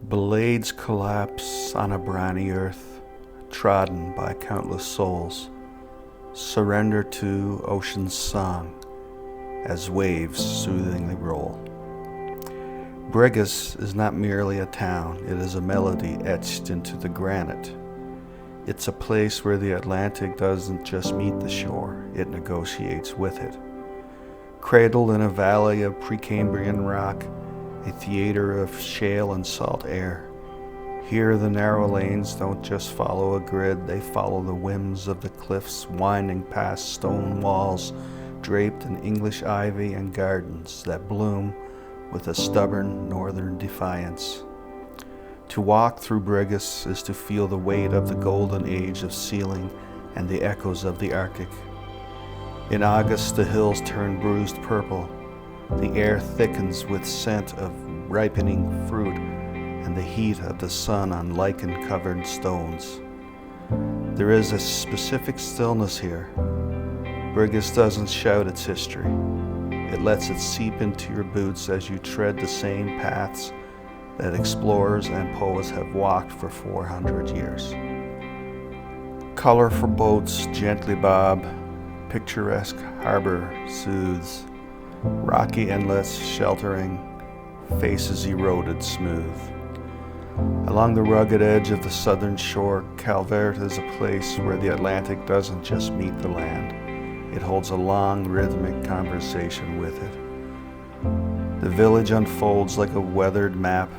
Blades collapse on a briny earth, trodden by countless souls. Surrender to ocean's song as waves soothingly roll. Brigus is not merely a town, it is a melody etched into the granite. It's a place where the Atlantic doesn't just meet the shore, it negotiates with it. Cradled in a valley of Precambrian rock, a theater of shale and salt air. Here the narrow lanes don't just follow a grid, they follow the whims of the cliffs, winding past stone walls draped in English ivy and gardens that bloom with a stubborn northern defiance. To walk through Brigus is to feel the weight of the golden age of sealing and the echoes of the Arctic. In August, the hills turn bruised purple. The air thickens with scent of ripening fruit and the heat of the sun on lichen-covered stones. There is a specific stillness here. Brigus doesn't shout its history. It lets it seep into your boots as you tread the same paths that explorers and poets have walked for 400 years. Colorful boats gently bob, picturesque harbor soothes, rocky inlets sheltering, faces eroded smooth. Along the rugged edge of the southern shore, Calvert is a place where the Atlantic doesn't just meet the land. It holds a long, rhythmic conversation with it. The village unfolds like a weathered map,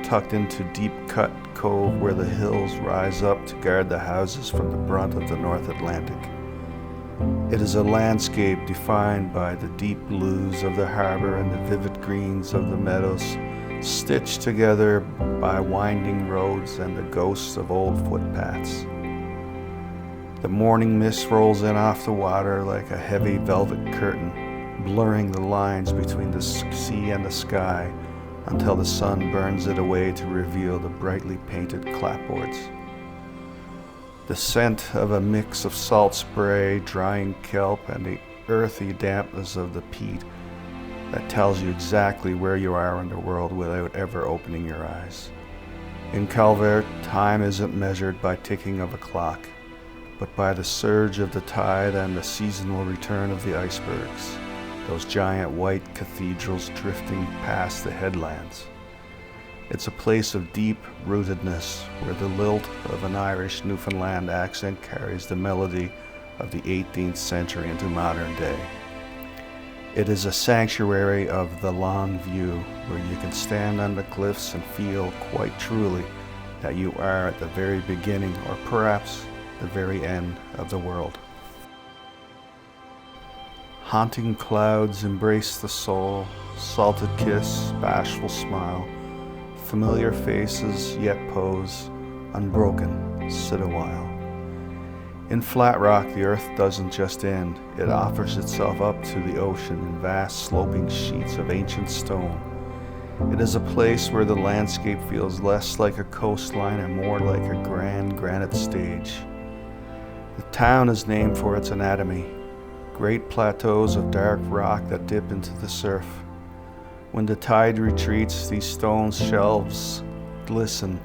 tucked into deep-cut cove where the hills rise up to guard the houses from the brunt of the North Atlantic. It is a landscape defined by the deep blues of the harbor and the vivid greens of the meadows, stitched together by winding roads and the ghosts of old footpaths. The morning mist rolls in off the water like a heavy velvet curtain, blurring the lines between the sea and the sky until the sun burns it away to reveal the brightly painted clapboards. The scent of a mix of salt spray, drying kelp, and the earthy dampness of the peat that tells you exactly where you are in the world without ever opening your eyes. In Calvert, time isn't measured by ticking of a clock, but by the surge of the tide and the seasonal return of the icebergs, those giant white cathedrals drifting past the headlands. It's a place of deep rootedness where the lilt of an Irish Newfoundland accent carries the melody of the 18th century into modern day. It is a sanctuary of the long view where you can stand on the cliffs and feel quite truly that you are at the very beginning or perhaps the very end of the world. Haunting clouds embrace the soul, salted kiss, bashful smile. Familiar faces yet pose, unbroken, sit a while. In Flatrock, the earth doesn't just end, it offers itself up to the ocean in vast sloping sheets of ancient stone. It is a place where the landscape feels less like a coastline and more like a grand granite stage. The town is named for its anatomy, great plateaus of dark rock that dip into the surf. When the tide retreats, these stone shelves glisten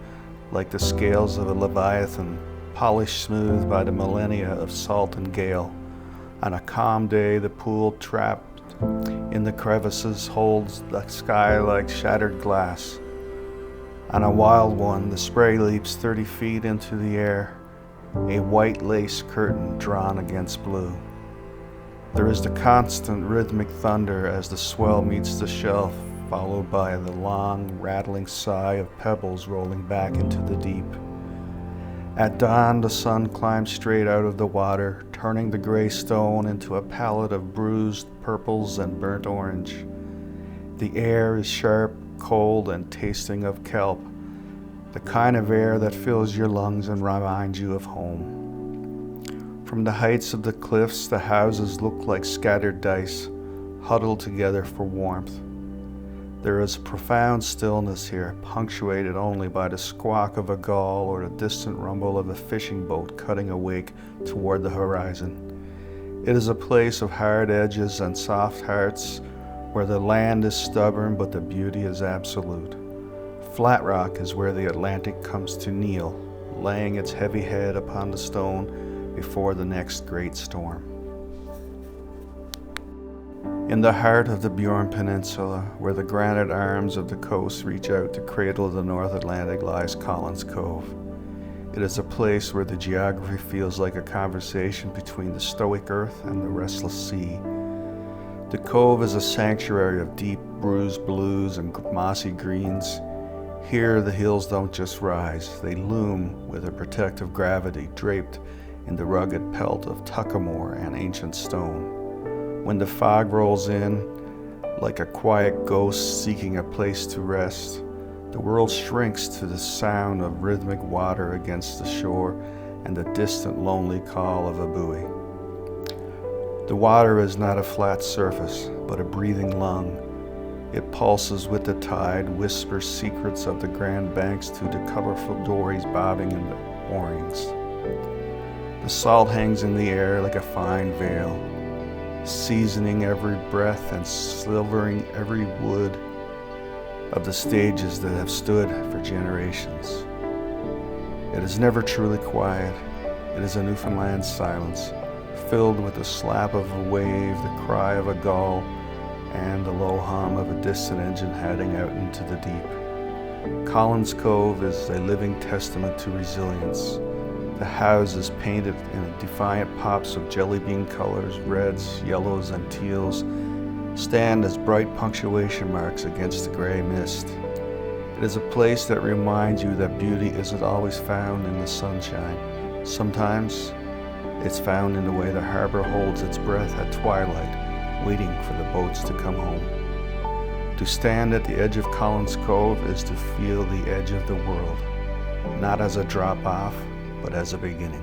like the scales of a leviathan, polished smooth by the millennia of salt and gale. On a calm day, the pool trapped in the crevices holds the sky like shattered glass. On a wild one, the spray leaps 30 feet into the air, a white lace curtain drawn against blue. There is the constant rhythmic thunder as the swell meets the shelf, followed by the long, rattling sigh of pebbles rolling back into the deep. At dawn, the sun climbs straight out of the water, turning the gray stone into a palette of bruised purples and burnt orange. The air is sharp, cold, and tasting of kelp, the kind of air that fills your lungs and reminds you of home. From the heights of the cliffs, the houses look like scattered dice, huddled together for warmth. There is a profound stillness here, punctuated only by the squawk of a gull or the distant rumble of a fishing boat cutting a wake toward the horizon. It is a place of hard edges and soft hearts, where the land is stubborn but the beauty is absolute. Flatrock is where the Atlantic comes to kneel, laying its heavy head upon the stone before the next great storm. In the heart of the Bjorn Peninsula, where the granite arms of the coast reach out to cradle the North Atlantic, lies Collins Cove. It is a place where the geography feels like a conversation between the stoic earth and the restless sea. The cove is a sanctuary of deep bruised blues and mossy greens. Here the hills don't just rise, they loom with a protective gravity draped in the rugged pelt of tuckamore and ancient stone. When the fog rolls in, like a quiet ghost seeking a place to rest, the world shrinks to the sound of rhythmic water against the shore and the distant lonely call of a buoy. The water is not a flat surface, but a breathing lung. It pulses with the tide, whispers secrets of the grand banks to the colorful dories bobbing in the moorings. The salt hangs in the air like a fine veil, seasoning every breath and silvering every wood of the stages that have stood for generations. It is never truly quiet. It is a Newfoundland silence, filled with the slap of a wave, the cry of a gull, and the low hum of a distant engine heading out into the deep. Collins Cove is a living testament to resilience. The houses, painted in defiant pops of jelly bean colors, reds, yellows, and teals, stand as bright punctuation marks against the gray mist. It is a place that reminds you that beauty isn't always found in the sunshine. Sometimes it's found in the way the harbor holds its breath at twilight, waiting for the boats to come home. To stand at the edge of Collins Cove is to feel the edge of the world, not as a drop-off, but as a beginning.